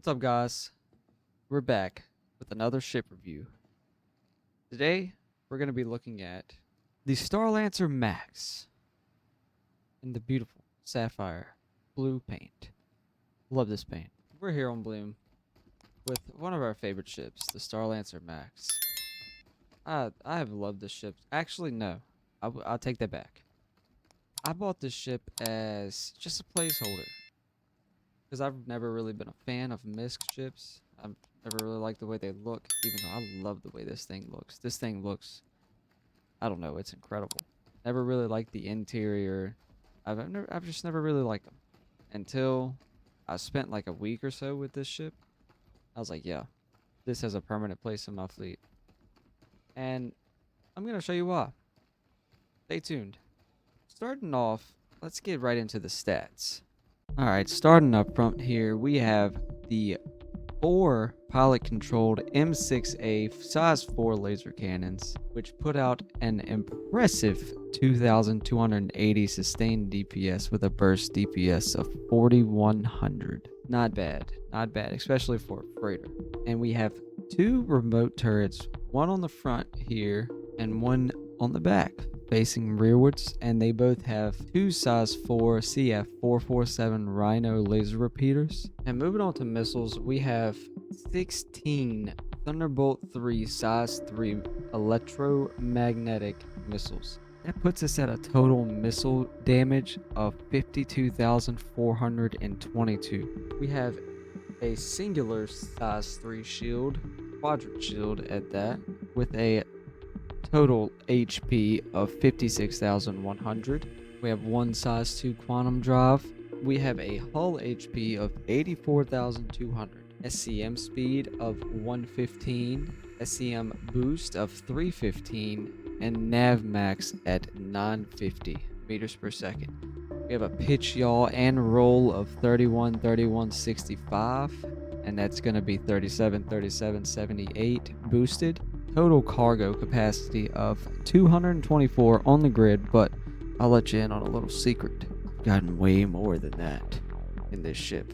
What's up, guys? We're back with another ship review. Today, we're going to be looking at the Starlancer Max in the beautiful sapphire blue paint. Love this paint. We're here on Bloom with one of our favorite ships, the Starlancer Max. I have loved this ship. Actually, no. I'll take that back. I bought this ship as just a placeholder because I've never really been a fan of MISC ships. I've never really liked the way they look, even though I love the way this thing looks. This thing looks, I don't know, it's incredible. Never really liked the interior. I've just never really liked them until I spent like a week or so with this ship. I was like, yeah, this has a permanent place in my fleet, and I'm gonna show you why. Stay tuned. Starting off, let's get right into the stats. All right, starting up front here, we have the 4 pilot-controlled M6A size 4 laser cannons, which put out an impressive 2,280 sustained DPS with a burst DPS of 4,100. Not bad, especially for a freighter. And we have 2 remote turrets, one on the front here and one on the back, facing rearwards, and they both have 2 size 4 CF447 Rhino laser repeaters. And moving on to missiles, we have 16 Thunderbolt 3 size 3 electromagnetic missiles. That puts us at a total missile damage of 52,422. We have a singular size 3 shield, quadrant shield at that, with a total HP of 56,100. We have 1 size 2 quantum drive. We have a hull HP of 84,200. SCM speed of 115. SCM boost of 315. And nav max at 950 meters per second. We have a pitch, yaw, and roll of 31, 31, 65. And that's going to be 37, 37, 78 boosted. Total cargo capacity of 224 on the grid, but I'll let you in on a little secret. I've gotten way more than that in this ship.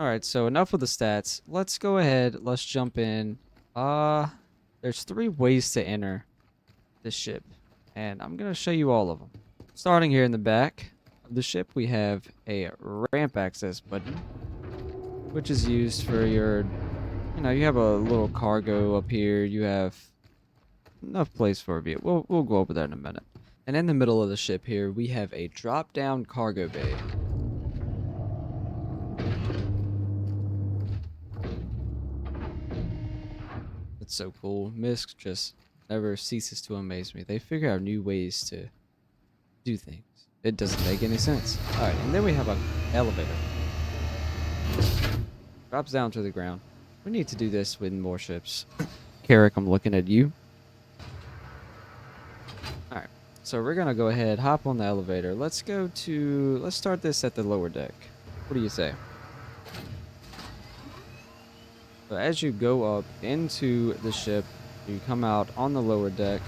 Alright, so enough with the stats. Let's go ahead, let's jump in. There's 3 ways to enter this ship, and I'm going to show you all of them. Starting here in the back of the ship, we have a ramp access button, which is used for your, you have a little cargo up here. You have enough place for a vehicle. We'll go over that in a minute. And in the middle of the ship here, we have a drop-down cargo bay. It's so cool. MISC just never ceases to amaze me. They figure out new ways to do things. It doesn't make any sense. Alright, and then we have an elevator. Drops down to the ground. We need to do this with more ships. Carrick, I'm looking at you. Alright, so we're gonna go ahead, hop on the elevator. Let's start this at the lower deck. What do you say? So as you go up into the ship, you come out on the lower deck,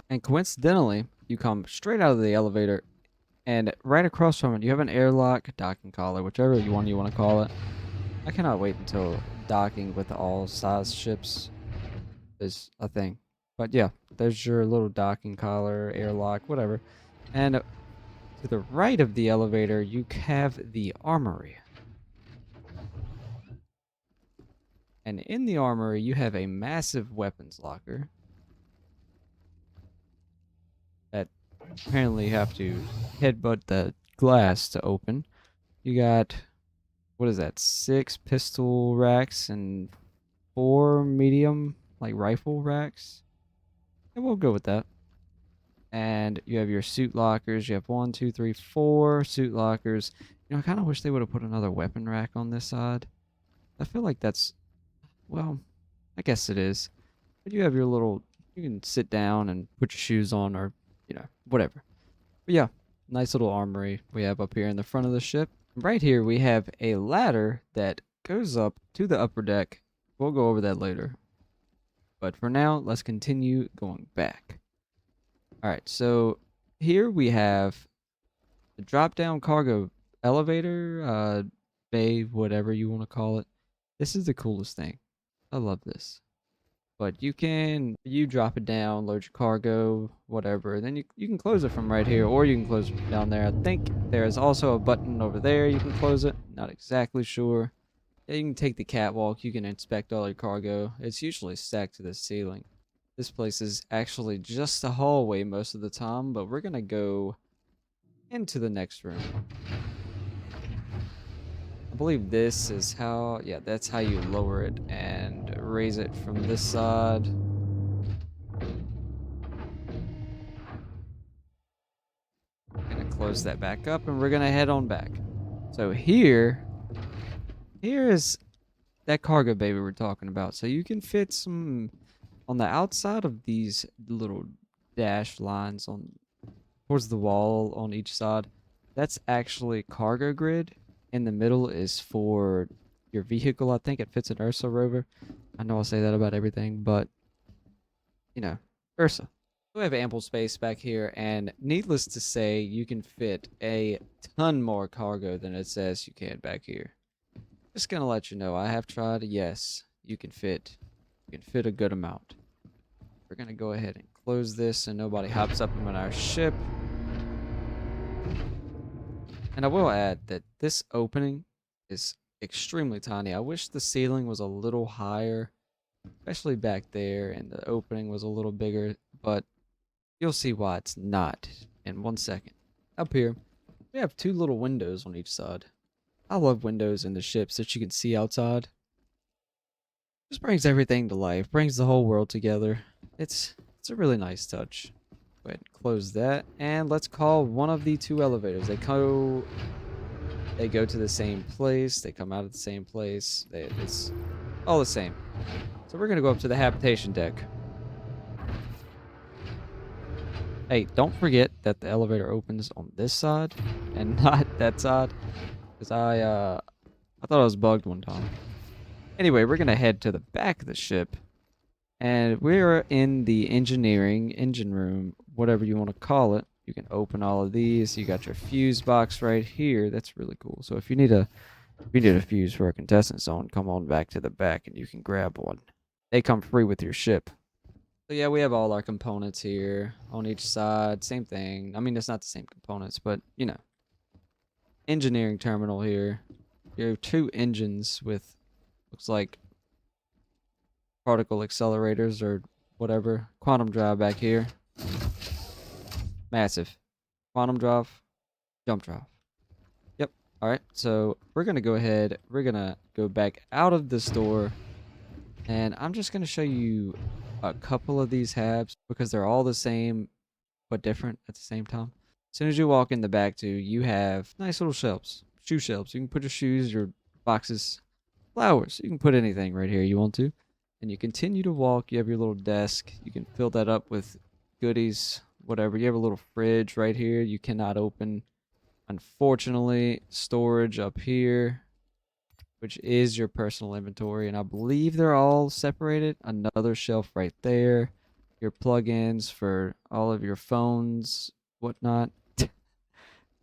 and coincidentally, you come straight out of the elevator, and right across from it, you have an airlock, docking collar, whichever you want to call it. I cannot wait until docking with all size ships is a thing. But yeah, there's your little docking collar, airlock, whatever. And to the right of the elevator, you have the armory. And in the armory, you have a massive weapons locker that apparently you have to headbutt the glass to open. You got, what is that, 6 pistol racks and 4 medium, like, rifle racks. And we'll go with that. And you have your suit lockers. You have 1, 2, 3, 4 suit lockers. I kind of wish they would have put another weapon rack on this side. I feel like that's, well, I guess it is. But you have your little, you can sit down and put your shoes on or, whatever. But yeah, nice little armory we have up here in the front of the ship. Right here we have a ladder that goes up to the upper deck. We'll go over that later. But for now, let's continue going back. Alright, so here we have the drop-down cargo elevator, bay, whatever you want to call it. This is the coolest thing. I love this. But you drop it down, load your cargo, whatever. Then you can close it from right here, or you can close it from down there. I think there is also a button over there you can close it. Not exactly sure. Yeah, you can take the catwalk. You can inspect all your cargo. It's usually stacked to the ceiling. This place is actually just a hallway most of the time, but we're gonna go into the next room. I believe this is how, yeah, that's how you lower it and raise it from this side. Gonna close that back up and we're gonna head on back. So here is that cargo bay we were talking about. So you can fit some on the outside of these little dashed lines on towards the wall on each side. That's actually cargo grid. In the middle is for your vehicle. I think it fits an Ursa rover. I know I say that about everything, but you know, Ursa. We have ample space back here, and needless to say, you can fit a ton more cargo than it says you can back here. Just gonna let you know, I have tried. Yes, you can fit a good amount. We're gonna go ahead and close this so nobody hops up on our ship. And I will add that this opening is extremely tiny. I wish the ceiling was a little higher, especially back there, and the opening was a little bigger, but you'll see why it's not in 1 second. Up here, we have two little windows on each side. I love windows in the ships that you can see outside. Just brings everything to life, brings the whole world together. It's a really nice touch. Go ahead and close that, and let's call one of the two elevators. They go to the same place. They come out of the same place. It's all the same. So we're gonna go up to the habitation deck. Hey, don't forget that the elevator opens on this side and not that side, because I thought I was bugged one time. Anyway, we're gonna head to the back of the ship, and we're in the engine room, whatever you want to call it. You can open all of these. You got your fuse box right here. That's really cool. So if you need a fuse for a contestant zone, come on back to the back and you can grab one. They come free with your ship. So yeah, we have all our components here on each side. Same thing. I mean, it's not the same components, but you know, engineering terminal here. You have two engines with looks like particle accelerators or whatever. Quantum drive back here. Massive. Quantum drive. Jump drive. Yep. Alright, so we're going to go ahead. We're going to go back out of this door. And I'm just going to show you a couple of these habs because they're all the same but different at the same time. As soon as you walk in the back too, you have nice little shelves. Shoe shelves. You can put your shoes, your boxes, flowers. You can put anything right here you want to. And you continue to walk. You have your little desk. You can fill that up with goodies, whatever. You have a little fridge right here you cannot open. Unfortunately, storage up here, which is your personal inventory. And I believe they're all separated. Another shelf right there. Your plugins for all of your phones, whatnot.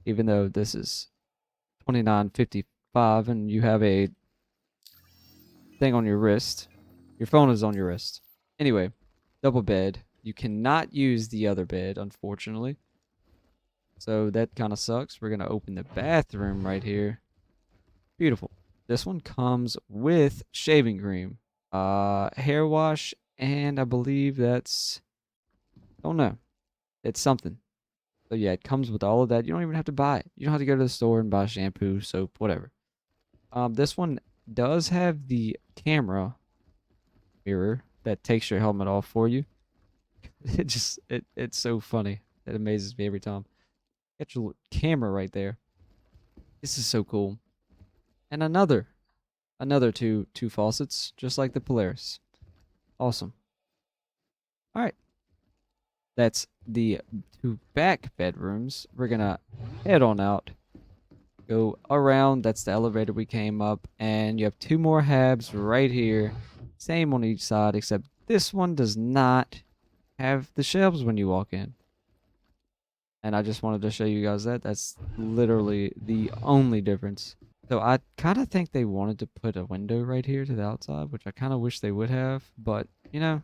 Even though this is $29.55 and you have a thing on your wrist. Your phone is on your wrist. Anyway, double bed. You cannot use the other bed, unfortunately. So that kind of sucks. We're going to open the bathroom right here. Beautiful. This one comes with shaving cream, hair wash, and I believe that's, don't know. It's something. So yeah, it comes with all of that. You don't even have to buy it. You don't have to go to the store and buy shampoo, soap, whatever. This one does have the camera mirror that takes your helmet off for you. It's so funny. It amazes me every time. Got your camera right there. This is so cool. And another two faucets, just like the Polaris. Awesome. All right. That's the two back bedrooms. We're gonna head on out. Go around. That's the elevator we came up, and you have two more habs right here. Same on each side, except this one does not have the shelves when you walk in. And I just wanted to show you guys that. That's literally the only difference. So I kind of think they wanted to put a window right here to the outside, which I kind of wish they would have. But, you know,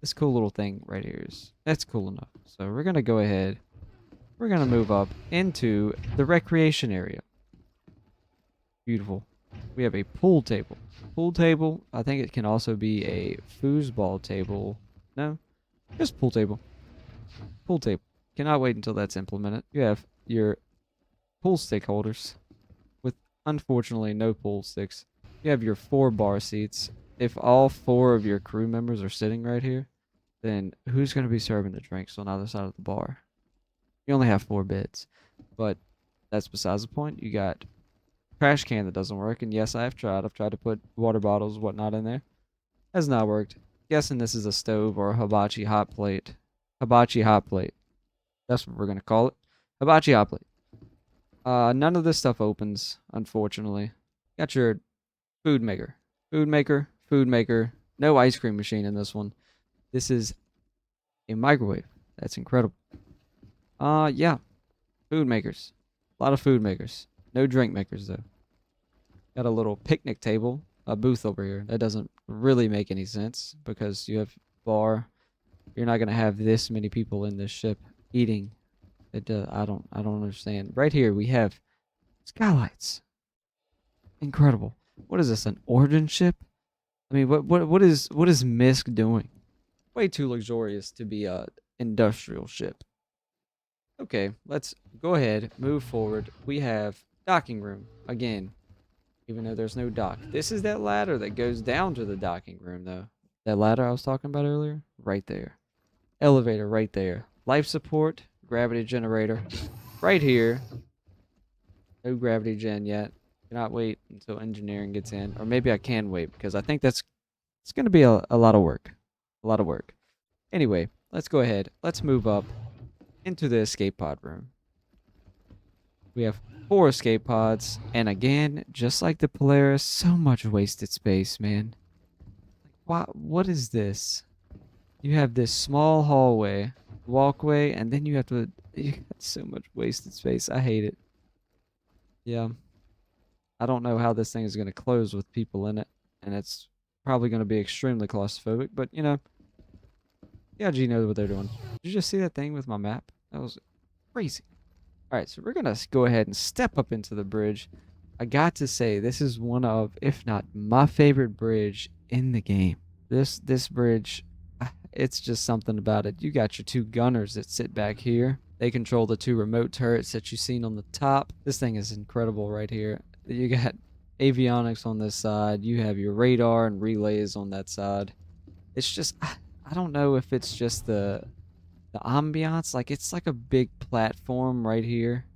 this cool little thing right here that's cool enough. So we're going to go ahead. We're going to move up into the recreation area. Beautiful. We have a pool table. Pool table, I think it can also be a foosball table. No, just pool table. Pool table. Cannot wait until that's implemented. You have your pool stick holders with unfortunately no pool sticks. You have your 4 bar seats. If all 4 of your crew members are sitting right here, then who's going to be serving the drinks on the other side of the bar? You only have 4 beds, but that's besides the point. You got trash can that doesn't work, and yes, I have tried. I've tried to put water bottles, whatnot in there. Has not worked. Guessing this is a stove or a hibachi hot plate. Hibachi hot plate. That's what we're gonna call it. Hibachi hot plate. None of this stuff opens, unfortunately. Got your food maker. Food maker, food maker. No ice cream machine in this one. This is a microwave. That's incredible. Yeah. Food makers. A lot of food makers. No drink makers, though. Got a little picnic table, a booth over here. That doesn't really make any sense because you have bar. You're not gonna have this many people in this ship eating. I don't understand. Right here we have skylights. Incredible. What is this? An origin ship? I mean, what is Misk doing? Way too luxurious to be a industrial ship. Okay, let's go ahead, move forward. We have docking room again, even though there's no dock. This is that ladder that goes down to the docking room, though. That ladder I was talking about earlier, right there. Elevator right there. Life support, gravity generator, right here. No gravity gen yet. Cannot wait until engineering gets in, or maybe I can wait because I think it's going to be a lot of work. A lot of work. Anyway, let's go ahead. Let's move up into the escape pod room. We have 4 escape pods, and again, just like the Polaris, so much wasted space, man. What is this? You have this small hallway, walkway, and then you got so much wasted space. I hate it. Yeah. I don't know how this thing is going to close with people in it, and it's probably going to be extremely claustrophobic, but you know, yeah, G knows what they're doing. Did you just see that thing with my map? That was crazy. All right, so we're going to go ahead and step up into the bridge. I got to say, this is one of, if not my favorite bridge in the game. This bridge, it's just something about it. You got your 2 gunners that sit back here. They control the 2 remote turrets that you've seen on the top. This thing is incredible right here. You got avionics on this side. You have your radar and relays on that side. It's just, I don't know if it's just the ambiance. Like, it's like a big platform right here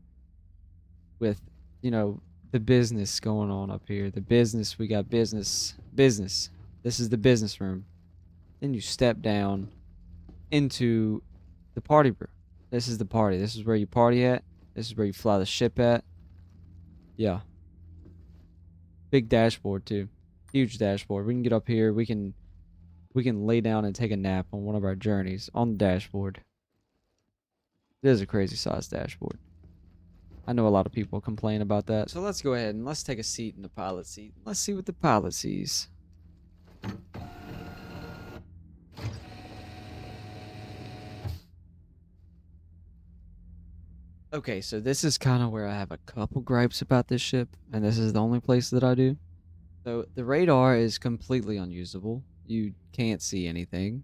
with, you know, the business going on up here. The business, we got business. This is the business room. Then you step down into the party room. This is the party. This is where you party at. This is where you fly the ship at. Yeah. Big dashboard too. Huge dashboard. We can get up here. We can lay down and take a nap on one of our journeys on the dashboard. It is a crazy sized dashboard. I know a lot of people complain about that. So let's go ahead and let's take a seat in the pilot seat. Let's see what the pilot sees. Okay, so this is kind of where I have a couple gripes about this ship, and this is the only place that I do. So the radar is completely unusable. You can't see anything.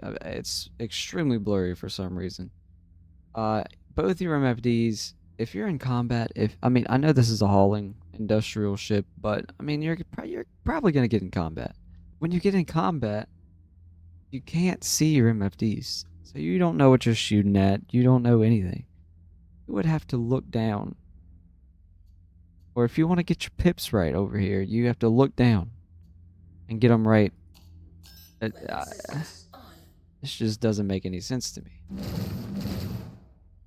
It's extremely blurry for some reason. Both your MFDs, if you're in combat, I mean, I know this is a hauling industrial ship, but I mean, you're probably gonna get in combat. When you get in combat, you can't see your MFDs, so you don't know what you're shooting at. You don't know anything. You would have to look down. Or if you want to get your pips right over here, you have to look down and get them right. This just doesn't make any sense to me.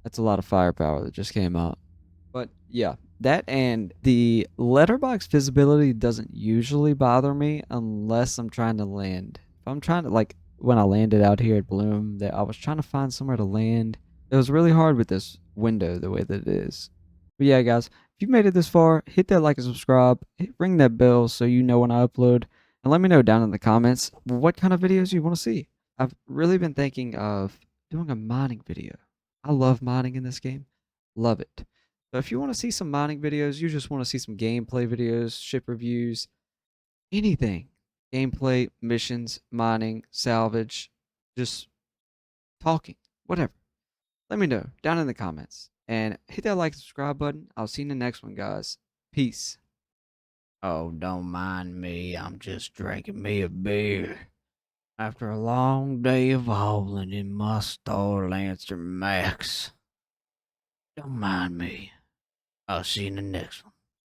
That's a lot of firepower that just came out. But yeah, that and the letterbox visibility doesn't usually bother me unless I'm trying to land. If I'm trying to, like, when I landed out here at Bloom, that I was trying to find somewhere to land. It was really hard with this window the way that it is. But yeah, guys, If you made it this far, hit that like and subscribe, ring that bell so you know when I upload, and let me know down in the comments what kind of videos you want to see. I've really been thinking of doing a mining video. I love mining in this game. Love it. So if you want to see some mining videos, you just want to see some gameplay videos, ship reviews, anything. Gameplay, missions, mining, salvage, just talking, whatever. Let me know down in the comments. And hit that like and subscribe button. I'll see you in the next one, guys. Peace. Oh, don't mind me. I'm just drinking me a beer. After a long day of hauling in my Starlancer Max. Don't mind me. I'll see you in the next one.